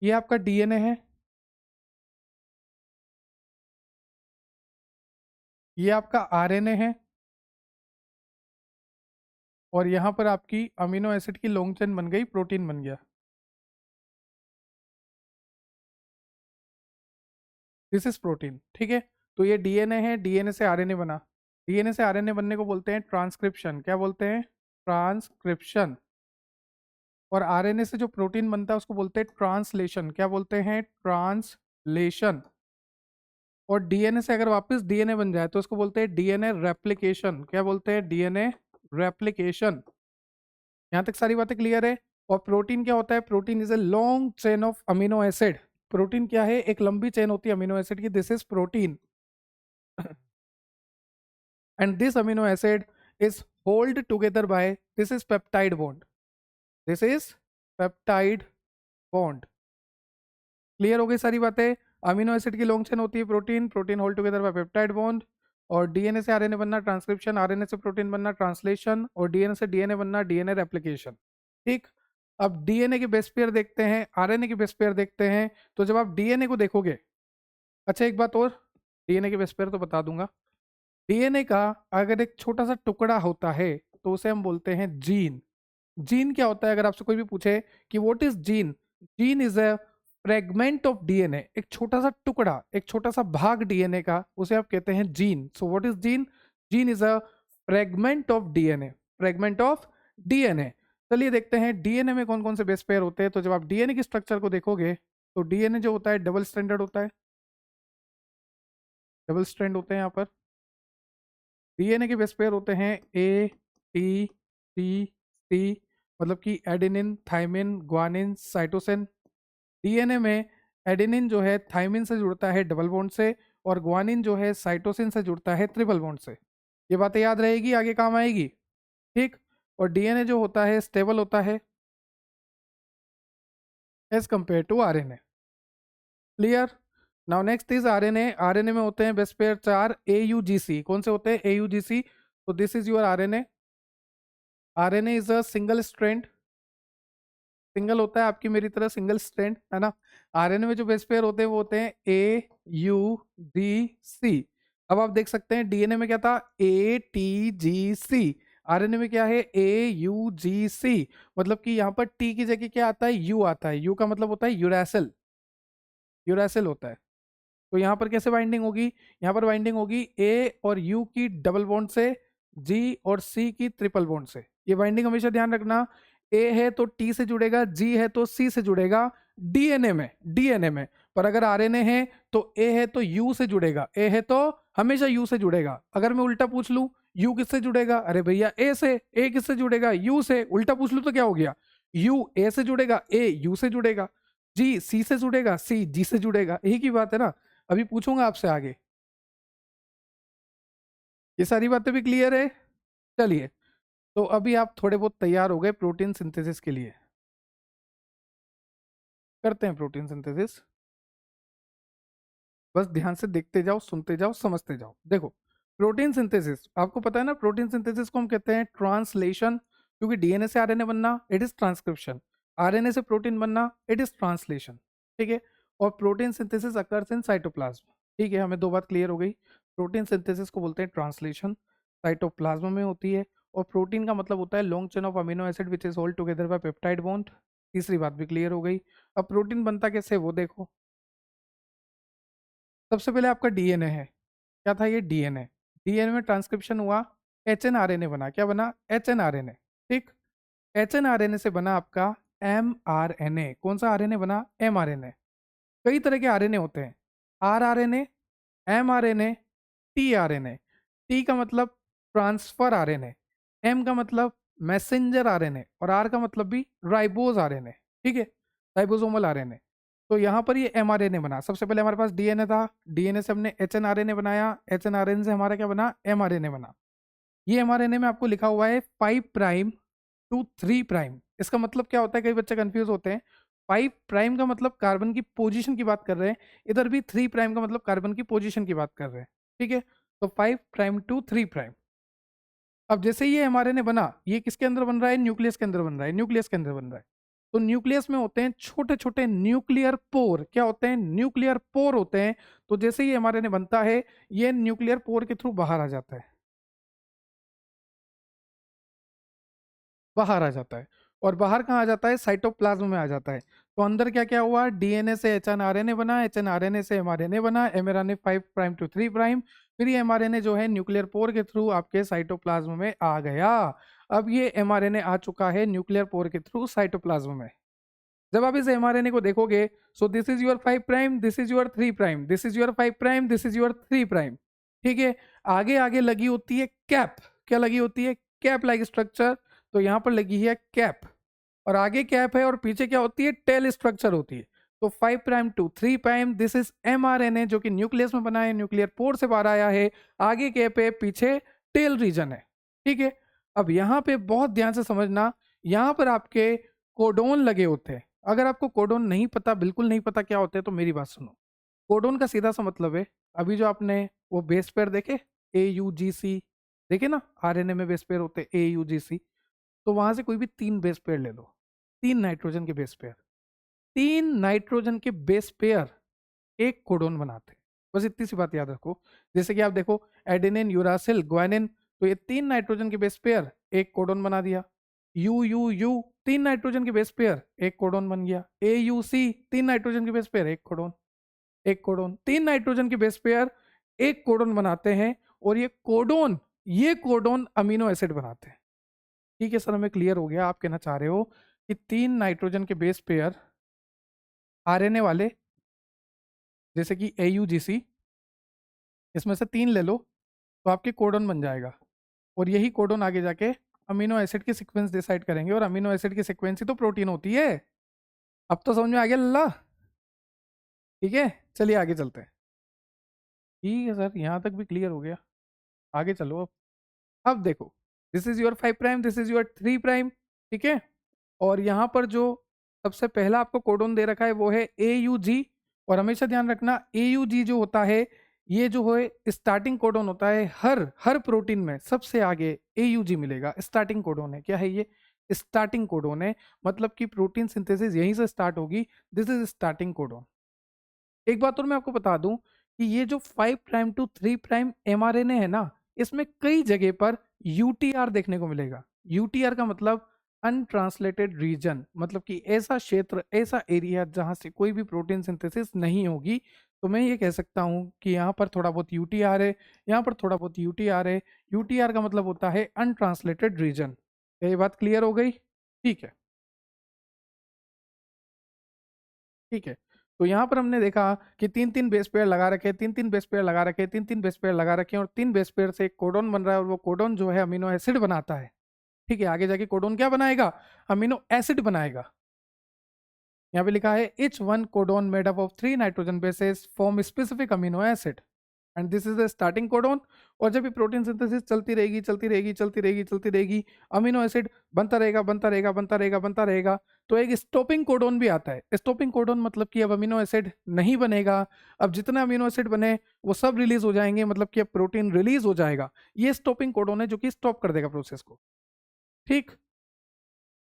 ये आपका डीएनए है, ये आपका आरएनए है, और यहां पर आपकी अमीनो एसिड की लॉन्ग चेन बन गई, प्रोटीन बन गया। दिस इज प्रोटीन, ठीक है। तो ये डीएनए है, डीएनए से आरएनए बना, डीएनए से आरएनए बनने को बोलते हैं ट्रांसक्रिप्शन। क्या बोलते हैं? ट्रांसक्रिप्शन। और आरएनए से जो प्रोटीन बनता है उसको बोलते हैं ट्रांसलेशन। क्या बोलते हैं? ट्रांसलेशन। और डीएनए से अगर वापस डीएनए बन जाए तो उसको बोलते हैं डीएनए रेप्लिकेशन। क्या बोलते हैं? DNA replication. यहाँ तक सारी बातें क्लियर है। और प्रोटीन क्या होता है? Protein is a long chain of amino acid. Protein क्या है? एक लंबी चेन होती है अमीनो एसिड की, this is protein. And this amino acid is hold together by, this is peptide bond, this is peptide bond. Clear हो गई सारी बातें। अमीनो एसिड की लॉन्ग चेन होती है protein, protein hold together by peptide bond. और DNA से RNA बनना ट्रांसक्रिप्शन, आरएनए से प्रोटीन बनना ट्रांसलेशन, और डीएनए से डीएनए बनना डीएनए रेप्लिकेशन। ठीक। अब डीएनए के बेस पेयर देखते हैं, आरएनए के बेस पेयर देखते हैं। तो जब आप डीएनए को देखोगे, अच्छा एक बात और, डीएनए के बेस पेयर तो बता दूंगा। डीएनए का अगर एक छोटा सा टुकड़ा होता है तो उसे हम बोलते हैं जीन। जीन क्या होता है? अगर आपसे कोई भी पूछे कि what is gene, gene is a fragment of DNA. एक छोटा सा टुकड़ा, एक छोटा सा भाग डीएनए का, उसे आप कहते हैं gene. So what is gene? Gene is a fragment of DNA, fragment of DNA. चलिए देखते हैं डीएनए में कौन कौन से बेस पेयर होते हैं। तो जब आप डीएनए की स्ट्रक्चर को देखोगे तो डीएनए जो होता है डबल स्ट्रैंडेड होता है, डबल स्ट्रैंड होते हैं यहाँ पर। डीएनए के बेस पेयर होते हैं ए, टी, सी, सी, मतलब कि adenine, thymine, guanine, cytosine. DNA में एडेनिन जो है थाइमिन से जुड़ता है डबल बॉन्ड से, और ग्वानिन जो है साइटोसिन से जुड़ता है ट्रिपल बॉन्ड से। ये बातें याद रहेगी, आगे काम आएगी। ठीक। और डीएनए जो होता है स्टेबल होता है as compare to RNA. Clear? Now next is RNA. RNA में होते हैं बेस पेयर 4 एयूजीसी। कौन से होते हैं? एयूजीसी। तो this is your RNA. RNA is a single strand, single होता है आपकी मेरी तरह सिंगल स्ट्रैंड, है ना। आरएनए में जो बेस पेयर होते हैं वो होते हैं ए यू डी सी। अब आप देख सकते हैं डीएनए में क्या था? A T G C. RNA में क्या है? ए यू जी सी। मतलब कि यहाँ पर टी की जगह क्या आता है? यू आता है। यू का मतलब होता है यूरासिल, यूरासिल होता है। तो यहाँ पर कैसे बाइंडिंग होगी? यहाँ पर बाइंडिंग होगी ए और यू की डबल बॉन्ड से, जी और सी की ट्रिपल बॉन्ड से। ये बाइंडिंग हमेशा ध्यान रखना। ए है तो टी से जुड़ेगा, जी है तो सी से जुड़ेगा डीएनए में, डीएनए में। पर अगर आरएनए है तो ए है तो यू से जुड़ेगा, ए है तो हमेशा यू से जुड़ेगा। अगर मैं उल्टा पूछ लूं यू किससे जुड़ेगा, अरे भैया ए से। ए किससे जुड़ेगा? यू से। उल्टा पूछ लूं तो क्या हो गया? यू ए से जुड़ेगा, ए यू से जुड़ेगा, जी सी से जुड़ेगा, सी जी से जुड़ेगा। यही की बात है ना। अभी पूछूंगा आपसे आगे। ये सारी बातें भी क्लियर है? चलिए, तो अभी आप थोड़े बहुत तैयार हो गए प्रोटीन सिंथेसिस के लिए। करते हैं प्रोटीन सिंथेसिस। बस ध्यान से देखते जाओ, सुनते जाओ, समझते जाओ। देखो, प्रोटीन सिंथेसिस आपको पता है ना, प्रोटीन सिंथेसिस को हम कहते हैं ट्रांसलेशन। क्योंकि डीएनए से आरएनए बनना इट इज ट्रांसक्रिप्शन, आरएनए से प्रोटीन बनना इट इज ट्रांसलेशन। ठीक है। और protein synthesis occurs in cytoplasm. ठीक है, हमें दो बात क्लियर हो गई। प्रोटीन सिंथेसिस को बोलते हैं ट्रांसलेशन, साइटोप्लाज्म में होती है। और प्रोटीन का मतलब होता है long chain of amino acid which is hold together by peptide bond. तीसरी बात भी क्लियर हो गई। अब प्रोटीन बनता कैसे वो देखो। सबसे पहले आपका डीएनए है। क्या था ये? डीएनए। डीएनए में ट्रांसक्रिप्शन हुआ, एचएनआरएनए बना। क्या बना? एचएनआरएनए। ठीक। एचएनआरएनए से बना आपका एमआरएनए। कौन सा आरएनए बना? एमआरएनए। कई तरह के आरएनए होते हैं, आरआरएनए, एमआरएनए, टीआरएनए। टी का मतलब ट्रांसफर आरएनए, एम का मतलब मैसेंजर आरएनए, और आर का मतलब भी राइबोज आरएनए। ठीक है, राइबोसोमल आरएनए। तो यहाँ पर ये एमआरएनए बना। सबसे पहले हमारे पास डीएनए था, डीएनए से हमने एचएनआरएनए बनाया, एचएनआरएनए से हमारा क्या बना? एमआरएनए बना। ये एमआरएनए में आपको लिखा हुआ है 5 प्राइम टू 3 प्राइम। इसका मतलब क्या होता है? कई बच्चे कंफ्यूज होते हैं। 5 प्राइम का मतलब कार्बन की पोजीशन की बात कर रहे हैं, इधर भी 3 प्राइम का मतलब कार्बन की पोजीशन की बात कर रहे हैं। ठीक है, तो 5 प्राइम टू 3 प्राइम। अब जैसे ये एमआरएनए बना, ये किसके अंदर बन रहा है? न्यूक्लियस के अंदर बन रहा है, न्यूक्लियस के अंदर बन रहा है। तो न्यूक्लियस में होते हैं छोटे छोटे न्यूक्लियर पोर। क्या होते हैं? न्यूक्लियर पोर होते हैं। तो जैसे ही mRNA बनता है, ये न्यूक्लियर पोर के थ्रू बाहर आ जाता है, बाहर आ जाता है। और बाहर कहाँ आ जाता है? साइटोप्लाज्म में आ जाता है। तो अंदर क्या क्या हुआ? डीएनए से एचएनआरएनए बना, एचएनआरएनए से एमआरएनए बना, एमआरएनए 5 प्राइम टू 3 प्राइम, फिर ये एमआरएनए जो है न्यूक्लियर पोर के थ्रू आपके साइटोप्लाज्म में आ गया। अब ये एमआरएनए आ चुका है न्यूक्लियर पोर के थ्रू साइटोप्लाज्म में। जब आप इस एमआरएनए को देखोगे, so this is your 5 prime, this is your 3 prime, this is your 5 prime, this is your 3 prime. ठीक है। आगे आगे लगी होती है कैप। क्या लगी होती है? Cap like structure. तो यहाँ पर लगी है कैप, और आगे कैप है, और पीछे क्या होती है? टेल स्ट्रक्चर होती है। तो 5 prime to 3 prime, this is mRNA जो कि न्यूक्लियस में बना है, न्यूक्लियर पोर से बाहर आया है। आगे कैप है, पीछे टेल रीजन है। ठीक है। अब यहाँ पे बहुत ध्यान से समझना, यहाँ पर आपके कोडोन लगे होते हैं। अगर आपको कोडोन नहीं पता, बिल्कुल नहीं पता क्या होते हैं, तो मेरी बात सुनो। कोडोन का सीधा सा मतलब है, अभी जो आपने वो बेस पेयर देखे, AUGC, देखे ना, आरएनए में बेस पेयर होते हैं AUGC। तो वहां से कोई भी 3 बेस पेयर ले लो, 3 नाइट्रोजन के बेस पेयर, 3 नाइट्रोजन के बेस पेयर एक कोडोन बनाते हैं। बस इतनी सी बात याद रखो। जैसे कि आप देखो, एडेनिन, यूरासिल, ग्वानिन, तो ये 3 नाइट्रोजन के बेस पेयर एक कोडोन बना दिया। यू 3 नाइट्रोजन के बेस पेयर एक कोडोन बन गया। AUC 3 नाइट्रोजन के बेस पेयर एक कोडोन, एक कोडोन। 3 नाइट्रोजन के बेस पेयर एक कोडोन बनाते हैं, और ये कोडोन अमीनो एसिड बनाते हैं। ठीक है सर, हमें क्लियर हो गया। आप कहना चाह रहे हो कि 3 नाइट्रोजन के बेस पेयर आरएनए वाले, जैसे कि AUGC, इसमें से 3 ले लो, तो आपके कोडोन बन जाएगा। और यही कोडोन आगे जाके अमीनो एसिड की सीक्वेंस डिसाइड करेंगे, और अमीनो एसिड की सीक्वेंस ही तो प्रोटीन होती है। अब तो समझ में आ गया लल्ला? ठीक है, चलिए आगे चलते हैं। ठीक है सर, यहाँ तक भी क्लियर हो गया। आगे चलो अब देखो, this is your 5 prime, this is your 3 prime. ठीक है। और यहाँ पर जो सबसे पहला आपको कोडोन दे रखा है वो है AUG। और हमेशा ध्यान रखना, AUG जो होता है, ये जो है स्टार्टिंग कोडोन होता है। हर हर प्रोटीन में सबसे आगे AUG मिलेगा, स्टार्टिंग कोडोन है। क्या है ये? स्टार्टिंग कोडोन है। मतलब कि प्रोटीन सिंथेसिस यहीं से स्टार्ट होगी। This is starting codon. एक बात और मैं आपको बता दूं कि ये जो 5 प्राइम टू 3 प्राइम mRNA है ना, इसमें कई जगह पर UTR देखने को मिलेगा। UTR का मतलब अनट्रांसलेटेड रीजन, मतलब कि ऐसा क्षेत्र, ऐसा एरिया जहां से कोई भी प्रोटीन सिंथेसिस नहीं होगी। तो मैं ये कह सकता हूं कि यहाँ पर थोड़ा बहुत UTR है, यहाँ पर थोड़ा बहुत UTR है। UTR का मतलब होता है अनट्रांसलेटेड रीजन। ये बात क्लियर हो गई? ठीक है, ठीक है। तो यहाँ पर हमने देखा कि 3 3 बेस पेयर लगा रखे, 3 3 बेस पेयर लगा रखे, 3 3 बेस पेयर लगा रखे, और 3 बेस पेयर से एक कोडोन बन रहा है, और वो कोडोन जो है अमीनो एसिड बनाता है। ठीक है। आगे जाके कोडोन क्या बनाएगा? अमीनो एसिड बनाएगा। यहाँ पे लिखा है each one codon made up of 3 nitrogen bases form specific amino acid, and this is the starting codon. और जब ये प्रोटीन सिंथेसिस चलती रहेगी, चलती रहेगी, चलती रहेगी, चलती रहेगी, अमीनो एसिड बनता रहेगा, बनता रहेगा, बनता रहेगा, बनता रहेगा, तो एक स्टॉपिंग कोडोन भी आता है। स्टॉपिंग कोडोन मतलब कि अब अमीनो एसिड नहीं बनेगा। अब जितने अमीनो एसिड बने वो सब रिलीज हो जाएंगे, मतलब कि अब प्रोटीन रिलीज हो जाएगा। ये स्टॉपिंग कोडोन है जो कि स्टॉप कर देगा प्रोसेस को। ठीक,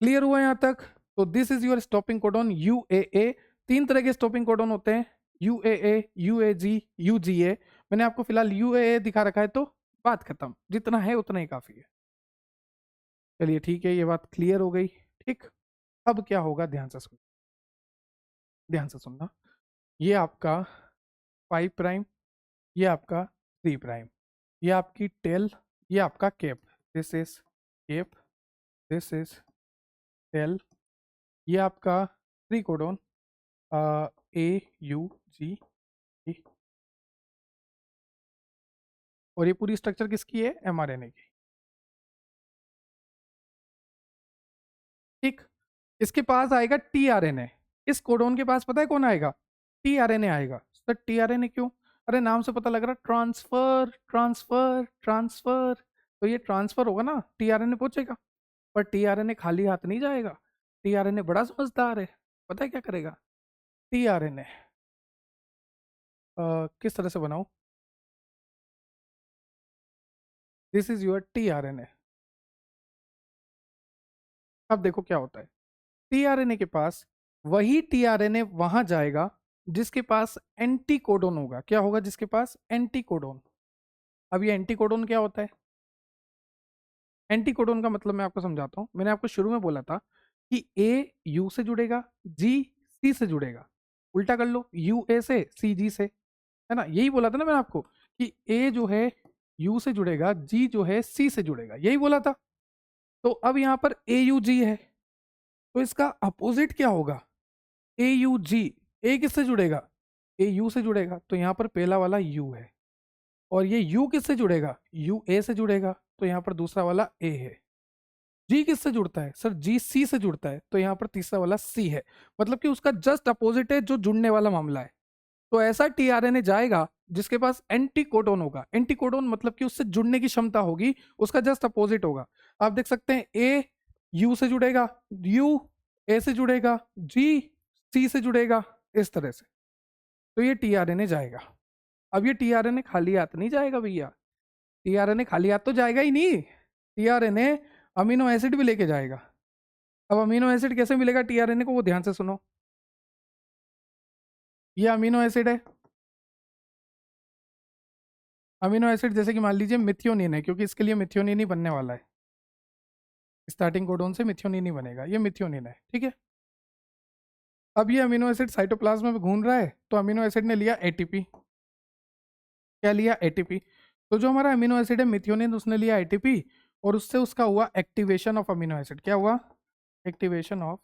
क्लियर हुआ यहाँ तक? तो this is your stopping codon UAA। 3 तरह के स्टॉपिंग कोडोन होते हैं, UAA, UAG, UGA। मैंने आपको फिलहाल UAA दिखा रखा है, तो बात खत्म। जितना है उतना ही काफी है। चलिए ठीक है, ये बात क्लियर हो गई। ठीक, अब क्या होगा, ध्यान से सुन, ध्यान से सुनना। ये आपका 5 प्राइम, ये आपका 3 प्राइम, ये आपकी टेल, ये आपका cap. This is cap, this is tail, ये आपका 3 कोडोन AUG। और ये पूरी स्ट्रक्चर किसकी है? mRNA की। ठीक, इसके पास आएगा tRNA। इस कोडोन के पास पता है कौन आएगा? tRNA आएगा। सर tRNA क्यों? अरे नाम से पता लग रहा, ट्रांसफर ट्रांसफर ट्रांसफर। तो ये ट्रांसफर होगा ना, tRNA पहुंचेगा। पर tRNA खाली हाथ नहीं जाएगा। tRNA बड़ा समझदार है। पता है क्या करेगा? tRNA किस तरह से बनाऊं? This is your tRNA। अब देखो क्या होता है। टीआरएनए के पास वही टीआरएनए वहां जाएगा जिसके पास एंटी कोडोन होगा। क्या होगा? जिसके पास एंटी कोडोन। अब ये एंटी कोडोन क्या होता है? एंटी कोडोन का मतलब मैं आपको समझाता हूं। मैंने आपको शुरू में बोला था कि ए यू से जुड़ेगा, जी सी से जुड़ेगा। उल्टा कर लो, यू ए से, सी जी से, है ना? यही बोला था ना मैंने आपको कि ए जो है यू से जुड़ेगा, जी जो है सी से जुड़ेगा, यही बोला था। तो अब यहां पर ए यू जी है, तो इसका अपोजिट क्या होगा? ए यू जी। ए किससे जुड़ेगा? ए यू से जुड़ेगा, तो यहां पर पहला वाला यू है। और ये यू किससे जुड़ेगा? यू ए से जुड़ेगा, तो यहां पर दूसरा वाला ए है। जी किससे जुड़ता है? सर जी सी से जुड़ता है, तो यहां पर तीसरा वाला सी है। मतलब कि उसका जस्ट अपोजिट है जो जुड़ने वाला मामला है। तो ऐसा टीआरएनए जाएगा जिसके पास एंटी कोडोन होगा। एंटी कोडोन मतलब कि उससे जुड़ने की क्षमता होगी, उसका जस्ट अपोजिट होगा। आप देख सकते हैं ए यू से जुड़ेगा, यू ए से जुड़ेगा, जी सी से जुड़ेगा, इस तरह से। तो ये टीआरएनए जाएगा। अब ये टीआरएनए खाली हाथ नहीं जाएगा भैया। टीआरएनए खाली हाथ तो जाएगा ही नहीं। टीआरएनए अमीनो एसिड भी लेके जाएगा। अब अमीनो एसिड कैसे मिलेगा टीआरएनए को, वो ध्यान से सुनो। ये अमीनो एसिड है। अमीनो एसिड जैसे कि मान लीजिए मिथियोनिन है, क्योंकि इसके लिए मिथियोनिन ही बनने वाला है। स्टार्टिंग कोडोन से मिथियोनिन ही बनेगा, ये मिथियोनिन है, ठीक है। अब ये अमीनो एसिड साइटोप्लाज्म में घूम रहा है, तो अमीनो एसिड ने लिया एटीपी। क्या लिया? एटीपी। तो जो हमारा अमीनो एसिड है मिथियोनिन, उसने लिया एटीपी, और उससे उसका हुआ एक्टिवेशन ऑफ अमीनो एसिड। क्या हुआ? एक्टिवेशन ऑफ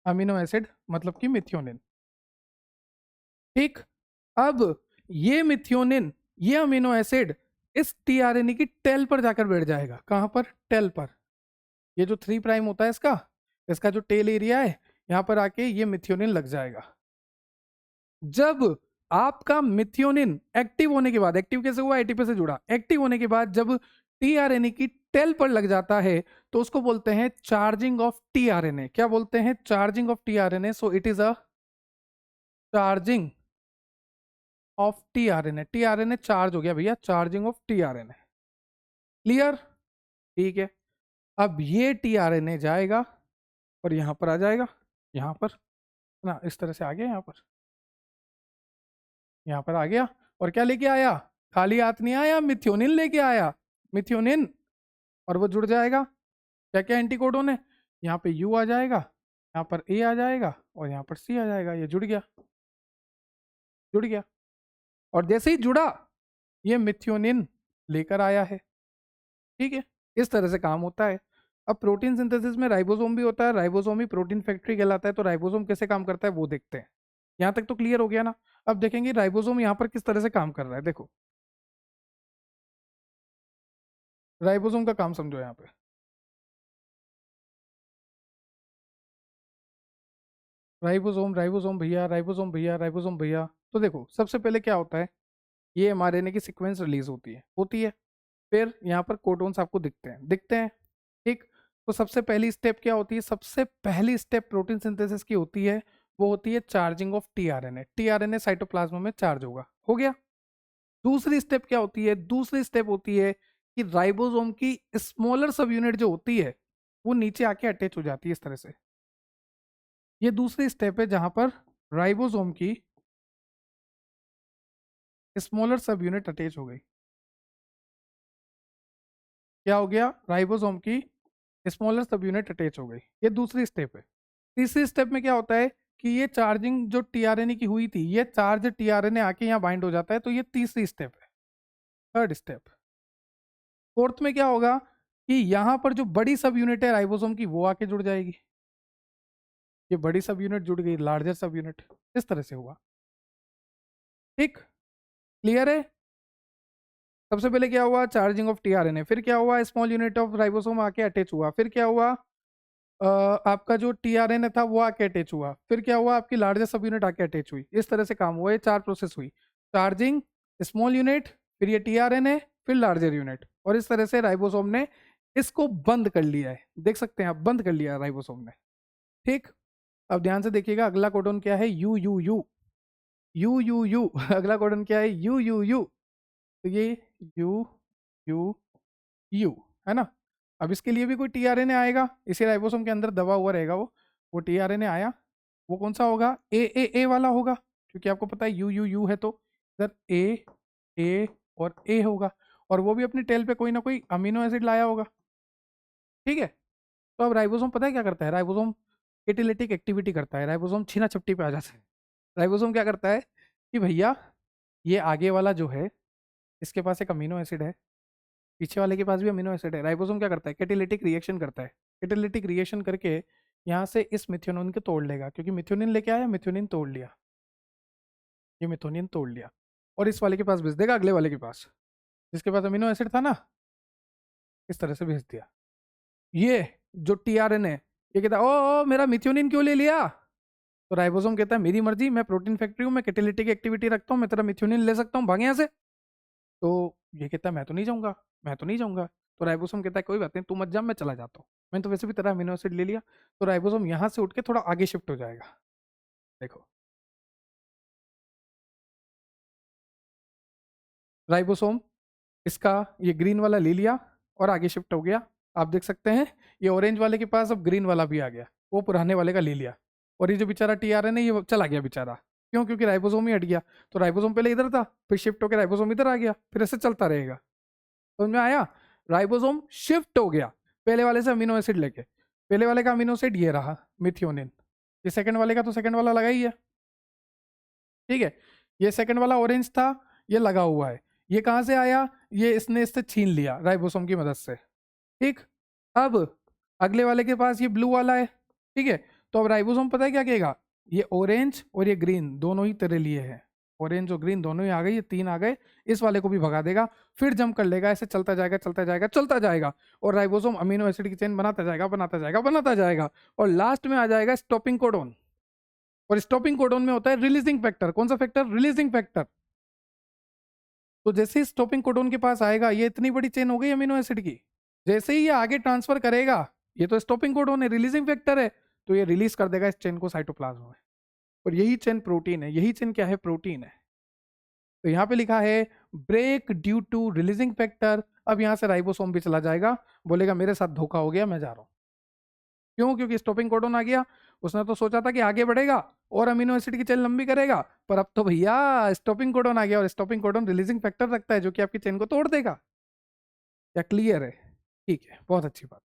अमीनो एसिड, मतलब कि मिथियोनिन। ठीक। अब ये मिथियोनिन, ये अमीनो एसिड इस टीआरएनए की टेल पर जाकर बैठ जाएगा। कहां पर? टेल पर। ये जो 3 प्राइम होता है इसका, इसका जो टेल एरिया है, यहां पर आके ये मिथियोनिन लग जाएगा। जब आपका मिथियोनिन एक्टिव होने के बाद, एक्टिव कैसे हुआ? एटीपी से जुड़ा। एक्टिव होने के बाद जब टीआरएनए की टेल पर लग जाता है, तो उसको बोलते हैं चार्जिंग ऑफ टीआरएनए। क्या बोलते हैं? Charging of tRNA. So it is a charging of tRNA. TRNA charge हो गया भैया, चार्जिंग ऑफ टीआरएनए। क्लियर? ठीक है। अब ये टीआरएनए जाएगा और यहां पर आ जाएगा, यहां पर ना, इस तरह से आ गया, यहां पर आ गया। और क्या लेके आया? खाली हाथ नहीं आया, मिथ्योनिन लेके आया। मिथ्योनिन। और वो जुड़ जाएगा। क्या क्या एंटीकोडोन है? यहाँ पे यू आ जाएगा, यहाँ पर ए आ जाएगा, और यहाँ पर सी आ जाएगा। ये जुड़ गया, जुड़ गया। और जैसे ही जुड़ा, ये मिथ्योनिन लेकर आया है। ठीक है। इस तरह से काम होता है। अब प्रोटीन सिंथेसिस में राइबोसोम भी होता है। राइबोसोम ही प्रोटीन फैक्ट्री कहलाता है। तो राइबोसोम कैसे काम करता है वो देखते हैं। यहाँ तक तो क्लियर हो गया ना? अब देखेंगे राइबोसोम यहाँ पर किस तरह से काम कर रहा है। देखो, राइबोसोम का काम समझो यहाँ पे। राइबोसोम, राइबोसोम भैया, राइबोसोम भैया, राइबोसोम भैया। तो देखो, सबसे पहले क्या होता है, ये एमआरएनए की सीक्वेंस रिलीज होती है। फिर यहाँ पर कोडोन्स आपको दिखते हैं। ठीक। तो सबसे पहली स्टेप क्या होती है? सबसे पहली स्टेप प्रोटीन सिंथेसिस की होती है, वो होती है charging of tRNA. TRNA cytoplasm में चार्ज होगा। हो गया। दूसरी स्टेप क्या होती है? दूसरी स्टेप होती है कि राइबोसोम की स्मॉलर सब यूनिट जो होती है, वो नीचे आके अटैच हो जाती है इस तरह से। ये दूसरी स्टेप है जहां पर राइबोसोम की स्मॉलर सब यूनिट अटैच हो गई। क्या हो गया? राइबोसोम की स्मॉलर सब यूनिट अटैच हो गई। ये दूसरी स्टेप है। तीसरी स्टेप में क्या होता है कि ये चार्जिंग जो टीआरएनए की हुई थी, ये चार्ज टीआरएनए आके यहाँ बाइंड हो जाता है। तो ये तीसरी स्टेप है, थर्ड स्टेप। फोर्थ में क्या होगा कि यहाँ पर जो बड़ी सब यूनिट है राइबोसोम की, वो आके जुड़ जाएगी। ये बड़ी सब यूनिट जुड़ गई, लार्जर सब यूनिट। इस तरह से हुआ। ठीक। क्लियर है? सबसे पहले क्या हुआ? Charging of tRNA. फिर क्या हुआ? स्मॉल यूनिट ऑफ राइबोसोम आके अटैच हुआ। फिर क्या हुआ? आपका जो टीआरएनए था वो आके अटैच हुआ। फिर क्या हुआ? आपकी लार्जेस्ट सब यूनिट आके अटैच हुई। इस तरह से काम हुआ। ये 4 प्रोसेस हुई। चार्जिंग, स्मॉल यूनिट, फिर ये टीआरएनए, फिर लार्जर यूनिट। और इस तरह से राइबोसोम ने इसको बंद कर लिया है। देख सकते हैं आप, बंद कर लिया राइबोसोम ने। ठीक। अब ध्यान से देखिएगा, अगला कोडन क्या है? You you you you you you. अगला कोडन क्या है? You you you. तो ये यू यू यू है ना? अब इसके लिए भी कोई टीआरएनए आएगा, इसी राइबोसोम के अंदर दबा हुआ रहेगा वो टीआरएनए आया, वो कौन सा होगा, ए वाला होगा, क्योंकि आपको पता है यू यू यू है, तो इधर ए और ए होगा, और वो भी अपनी टेल पे कोई ना कोई अमीनो एसिड लाया होगा। ठीक है, तो अब राइबोसोम पता है क्या करता है, राइबोसोम कैटालिटिक एक्टिविटी करता है, राइबोसोम छीना चपटी पे आ जाता है। राइबोसोम क्या करता है कि भैया ये आगे वाला जो है इसके पास एक अमीनो एसिड है, पीछे वाले के पास भी अमीनो एसिड है, राइबोसोम क्या करता है, कैटालिटिक रिएक्शन करता है, कैटालिटिक रिएक्शन करके यहाँ से इस मिथ्योनिन को तोड़ लेगा, क्योंकि मिथ्योनिन लेके आया, मिथ्योनिन तोड़ लिया, ये मिथ्योनिन तोड़ लिया, और इस वाले के पास भेज देगा, अगले वाले के पास, जिसके पास अमीनो एसिड था ना, इस तरह से भेज दिया। ये जो टीआरएन है ये कहता है ओ मेरा मिथ्योनिन क्यों ले लिया, तो राइबोसोम कहता है मेरी मर्जी, मैं प्रोटीन फैक्ट्री हूँ, मैं कैटालिटिक एक्टिविटी रखता हूँ, मैं तेरा मिथ्योनिन ले सकता हूँ, भाग यहाँ से। तो ये कहता है मैं तो नहीं जाऊंगा, मैं तो नहीं जाऊंगा। तो राइबोसोम कहता है कोई बात नहीं, तू मत जा, मैं चला जाता हूँ, मैंने तो वैसे भी तेरा अमीनो एसिड ले लिया। तो राइबोसोम यहाँ से उठ के थोड़ा आगे शिफ्ट हो जाएगा, देखो राइबोसोम इसका ये ग्रीन वाला ले लिया और आगे शिफ्ट हो गया, आप देख सकते हैं ये ऑरेंज वाले के पास अब ग्रीन वाला भी आ गया, वो पुराने वाले का ले लिया, और ये जो बेचारा टीआरएन है ये चला गया बेचारा, क्यों, क्योंकि राइबोसोम ही हट गया। तो राइबोसोम पहले इधर था, फिर शिफ्ट होकर राइबोसोम इधर आ गया, फिर ऐसे चलता रहेगा। समझ में आया, राइबोसोम शिफ्ट हो गया पहले वाले से अमीनो एसिड लेके, पहले वाले का अमीनो एसिड ये रहा मिथियोनिन, ये सेकंड वाले का तो सेकंड वाला लगा ही है। ठीक है, ये सेकंड वाला ऑरेंज था, ये लगा हुआ है, ये कहां से आया, ये इसने इससे छीन लिया राइबोसोम की मदद से। ठीक, अब अगले वाले के पास ये ब्लू वाला है। ठीक है, तो अब राइबोसोम पता है क्या कहेगा, ये ऑरेंज और ये ग्रीन दोनों ही तेरे लिए है, ऑरेंज और ग्रीन दोनों ही आ गए, ये तीन आ गए, इस वाले को भी भगा देगा, फिर जंप कर लेगा, ऐसे चलता जाएगा चलता जाएगा चलता जाएगा, और राइबोसोम अमीनो एसिड की चेन बनाता जाएगा बनाता जाएगा बनाता जाएगा, और लास्ट में आ जाएगा स्टॉपिंग कोडोन, और स्टॉपिंग कोडोन में होता है रिलीजिंग फैक्टर, कौन सा फैक्टर, रिलीजिंग फैक्टर। तो जैसे ही स्टॉपिंग कोडोन के पास आएगा, ये इतनी बड़ी चेन हो गई अमीनो एसिड की, जैसे ही ये आगे ट्रांसफर करेगा, ये तो स्टॉपिंग कोडोन है, रिलीजिंग फैक्टर है, तो ये रिलीज कर देगा इस चेन को साइटोप्लाज्म में, और यही चेन प्रोटीन है, यही चेन क्या है, प्रोटीन है। तो यहाँ पे लिखा है break due to releasing factor, अब यहाँ से राइबोसोम भी चला जाएगा, बोलेगा मेरे साथ धोखा हो गया, मैं जा रहा हूँ, क्यों, क्योंकि स्टॉपिंग कोडोन आ गया, उसने तो सोचा था कि आगे बढ़ेगा और अमीनो एसिड की चेन लंबी करेगा, पर अब तो भैया स्टॉपिंग कोडोन आ गया, और स्टॉपिंग कोडोन रिलीजिंग फैक्टर रखता है जो कि आपकी चेन को तोड़ देगा। क्या क्लियर है, ठीक है, बहुत अच्छी बात।